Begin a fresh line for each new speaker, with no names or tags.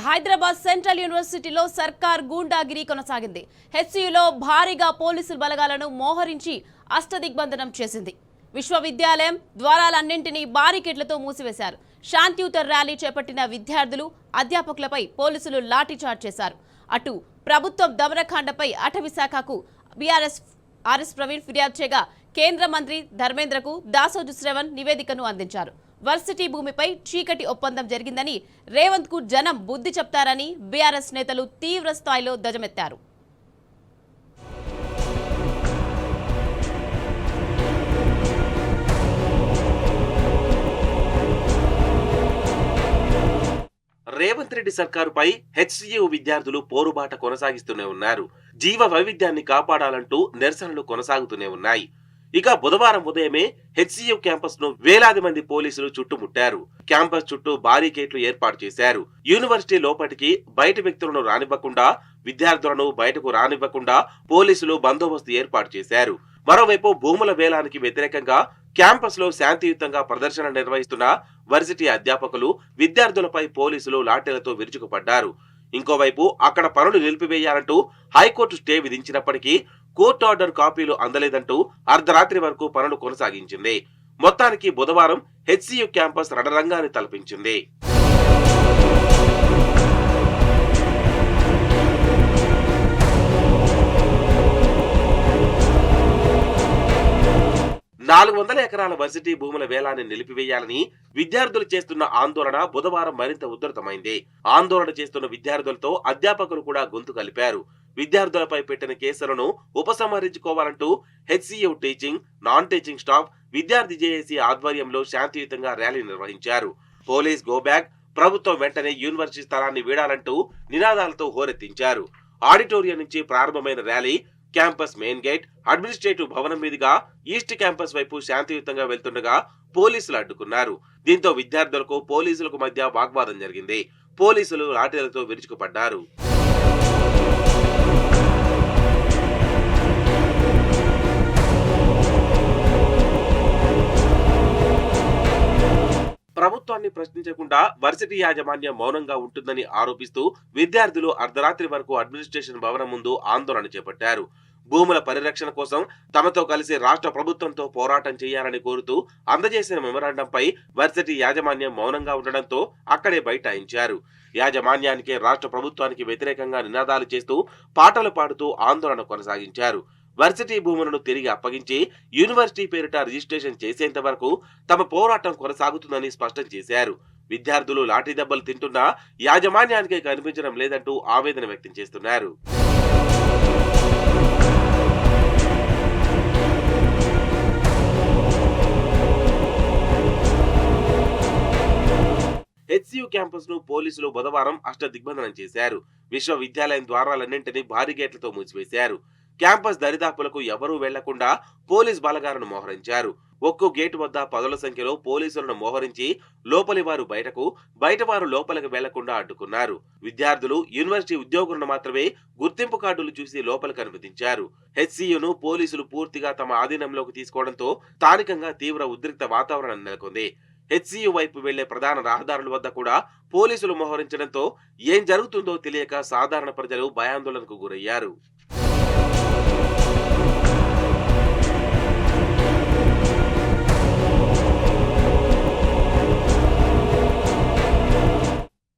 Hyderabad central యూనివర్సిటీలో సర్కార్ గూండాగిరి కొనసాగింది. హెచ్సియులో భారీగా పోలీసుల బలగాలను మోహరించి అష్టదిగ్బంధనం చేసింది. విశ్వవిద్యాలయం ద్వారాలన్నింటినీ బారికేడ్లతో మూసివేశారు. శాంతియుత ర్యాలీ చేపట్టిన విద్యార్థులు, అధ్యాపకులపై పోలీసులు లాఠీచార్జ్ చేశారు. అటు ప్రభుత్వం దమనకాండపై అటవీ శాఖకు బీఆర్ఎస్ ప్రవీణ్ ఫిర్యాదు చేయగా కేంద్ర మంత్రి ధర్మేంద్రకు దాసోజు శ్రవణ్ నివేదికను అందించారు. వర్సిటీ భూమిపై చీకటి ఒప్పందం జరిగిందని, రేవంత్ కు జనం బుద్ధి చెప్తారని బీఆర్ఎస్ నేతలు తీవ్ర స్థాయిలో ధ్వజమెత్తారు.
రేవంత్ రెడ్డి సర్కారుపై హెచ్సియు విద్యార్థులు పోరుబాట కొనసాగిస్తూనే ఉన్నారు. జీవ వైవిధ్యాన్ని కాపాడాలంటూ నిరసనలు కొనసాగుతూనే ఉన్నాయి. ఇక బుధవారం ఉదయమే హెచ్సియు క్యాంపస్ ను వేలాది మంది పోలీసులు చుట్టుముట్టారు. క్యాంపస్ చుట్టూ బారికేడ్లు ఏర్పాటు చేశారు. యూనివర్సిటీ లోపటికి బయట వ్యక్తులను రానివ్వకుండా, విద్యార్థులను బయటకు రానివ్వకుండా పోలీసులు బందోబస్తు ఏర్పాటు చేశారు. మరోవైపు భూముల వేలానికి వ్యతిరేకంగా క్యాంపస్ లో శాంతియుతంగా ప్రదర్శన నిర్వహిస్తున్న వర్సిటీ అధ్యాపకులు, విద్యార్థులపై పోలీసులు లాఠీలతో విరుచుకుపడ్డారు. ఇంకోవైపు అక్కడ పనులు నిలిపివేయాలంటూ హైకోర్టు స్టే విధించినప్పటికీ కోర్టు ఆర్డర్ కాపీలు అందలేదంటూ అర్ధరాత్రి వరకు పనులు కొనసాగించింది. మొత్తానికి బుధవారం హెచ్సియు క్యాంపస్ రణరంగాన్ని తలపించింది. నాలుగు 400 ఎకరాల వర్సిటీ భూముల వేలాన్ని నిలిపివేయాలని విద్యార్థులు చేస్తున్న ఆందోళన బుధవారం మరింత ఉధృతమైంది. ఆందోళన చేస్తున్న విద్యార్థులతో అధ్యాపకులు కూడా గొంతు కలిపారు. విద్యార్థులపై పెట్టిన కేసులను ఉపసంహరించుకోవాలంటూ HCU teaching, non teaching staff, విద్యార్థి జేఏసీ ఆధ్వర్యంలో శాంతియుతంగా ర్యాలీ నిర్వహించారు. పోలీస్ గో బ్యాక్, ప్రభుత్వం వెంటనే యూనివర్సిటీ స్థలాన్ని వీడాలంటూ నినాదాలతో హోరెత్తించారు. ఆడిటోరియం నుంచి ప్రారంభమైన rally campus main gate, administrative భవనం మీదుగా ఈస్ట్ క్యాంపస్ వైపు శాంతియుతంగా వెళ్తుండగా పోలీసులు అడ్డుకున్నారు. దీంతో విద్యార్థులకు, పోలీసులకు మధ్య వాగ్వాదం జరిగింది. పోలీసులు లాఠీలతో విరుచుకుపడ్డారు. ప్రభుత్వాన్ని ప్రశ్నించకుండా వర్సిటీ యాజమాన్యం మౌనంగా ఉంటుందని ఆరోపిస్తూ విద్యార్థులు అర్ధరాత్రి వరకు అడ్మినిస్ట్రేషన్ భవనం ముందు ఆందోళన చేపట్టారు. భూముల పరిరక్షణ కోసం తమతో కలిసి రాష్ట్ర ప్రభుత్వంతో పోరాటం చేయాలని కోరుతూ అందజేసిన మెమరాండంపై వర్సిటీ యాజమాన్యం మౌనంగా ఉండడంతో అక్కడే బైఠాయించారు. యాజమాన్యానికి, రాష్ట్ర ప్రభుత్వానికి వ్యతిరేకంగా నినాదాలు చేస్తూ పాటలు పాడుతూ ఆందోళన కొనసాగించారు. వర్సిటీ భూములను తిరిగి అప్పగించి యూనివర్సిటీ పేరిట రిజిస్ట్రేషన్ చేసేంత వరకు తమ పోరాటం కొనసాగుతుందని స్పష్టం చేశారు. విద్యార్థులు లాఠీ దెబ్బలు తింటున్నా యాజమాన్యానికి కనిపించడం లేదంటూ ఆవేదన వ్యక్తం చేస్తున్నారు. హెచ్సియు క్యాంపస్ ను పోలీసులు బుధవారం అష్టదిగ్బంధనం చేశారు. విశ్వవిద్యాలయం ద్వారాలన్నింటినీ భారీ గేట్లతో మూసివేశారు. క్యాంపస్ దరిదాపులకు ఎవరూ వెళ్లకుండా పోలీస్ బలగాలను మోహరించారు. ఒక్కో గేటు వద్ద పదుల సంఖ్యలో పోలీసులను మోహరించి లోపలి వారు బయటకు, బయట వారు లోపలికి వెళ్లకుండా అడ్డుకున్నారు. విద్యార్థులు, యూనివర్సిటీ ఉద్యోగులను మాత్రమే గుర్తింపు కార్డులు చూసి లోపలికి అనుమతించారు. హెచ్సియును పోలీసులు పూర్తిగా తమ ఆధీనంలోకి తీసుకోవడంతో స్థానికంగా తీవ్ర ఉద్రిక్త వాతావరణం నెలకొంది. హెచ్సియు వైపు వెళ్లే ప్రధాన రహదారుల వద్ద కూడా పోలీసులు మోహరించడంతో ఏం జరుగుతుందో తెలియక సాధారణ ప్రజలు భయాందోళనకు గురయ్యారు.